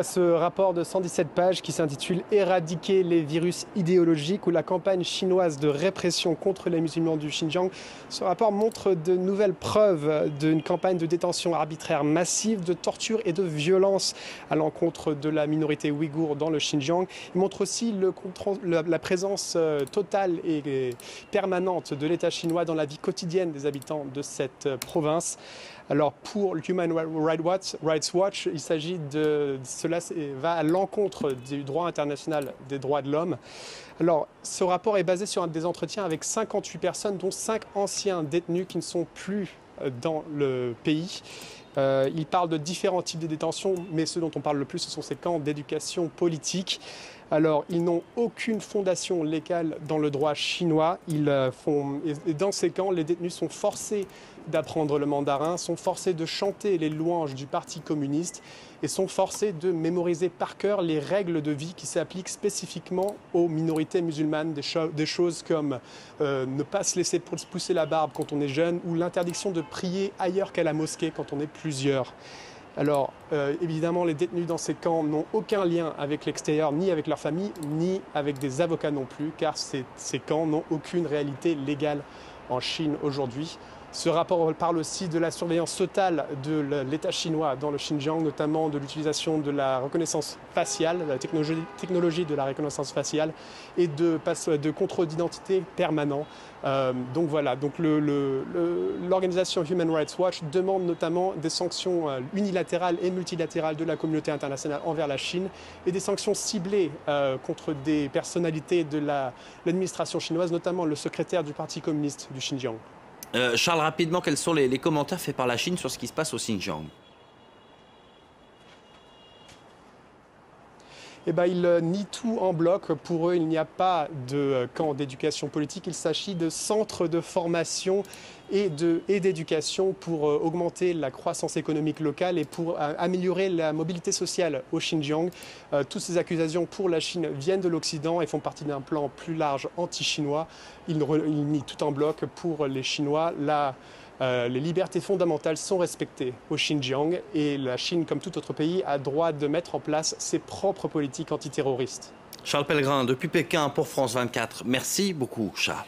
Ce rapport de 117 pages qui s'intitule Éradiquer les virus idéologiques ou la campagne chinoise de répression contre les musulmans du Xinjiang. Ce rapport montre de nouvelles preuves d'une campagne de détention arbitraire massive, de torture et de violence à l'encontre de la minorité ouïghour dans le Xinjiang. Il montre aussi la présence totale et permanente de l'État chinois dans la vie quotidienne des habitants de cette province. Alors pour Human Rights Watch, il s'agit cela va à l'encontre du droit international des droits de l'homme. Alors ce rapport est basé sur des entretiens avec 58 personnes, dont 5 anciens détenus qui ne sont plus dans le pays. Il parle de différents types de détention, mais ce dont on parle le plus, ce sont ces camps d'éducation politique. Alors, ils n'ont aucune fondation légale dans le droit chinois. Et dans ces camps, les détenus sont forcés d'apprendre le mandarin, sont forcés de chanter les louanges du Parti communiste et sont forcés de mémoriser par cœur les règles de vie qui s'appliquent spécifiquement aux minorités musulmanes, des choses comme ne pas se laisser pousser la barbe quand on est jeune ou l'interdiction de prier ailleurs qu'à la mosquée quand on est plusieurs. Alors, évidemment, les détenus dans ces camps n'ont aucun lien avec l'extérieur, ni avec leur famille, ni avec des avocats non plus, car ces camps n'ont aucune réalité légale en Chine aujourd'hui. Ce rapport parle aussi de la surveillance totale de l'État chinois dans le Xinjiang, notamment de l'utilisation de la reconnaissance faciale, la technologie de la reconnaissance faciale et de contrôle d'identité permanent. Donc voilà, l'organisation Human Rights Watch demande notamment des sanctions unilatérales et multilatérales de la communauté internationale envers la Chine et des sanctions ciblées contre des personnalités de l'administration chinoise, notamment le secrétaire du Parti communiste du Xinjiang. Charles, rapidement, quels sont les commentaires faits par la Chine sur ce qui se passe au Xinjiang? Ils nient tout en bloc. Pour eux, il n'y a pas de camp d'éducation politique. Il s'agit de centres de formation et d'éducation pour augmenter la croissance économique locale et pour améliorer la mobilité sociale au Xinjiang. Toutes ces accusations pour la Chine viennent de l'Occident et font partie d'un plan plus large anti-chinois. Ils nient tout en bloc. Pour les Chinois, les libertés fondamentales sont respectées au Xinjiang et la Chine, comme tout autre pays, a droit de mettre en place ses propres politiques antiterroristes. Charles Pellegrin, depuis Pékin pour France 24. Merci beaucoup, Charles.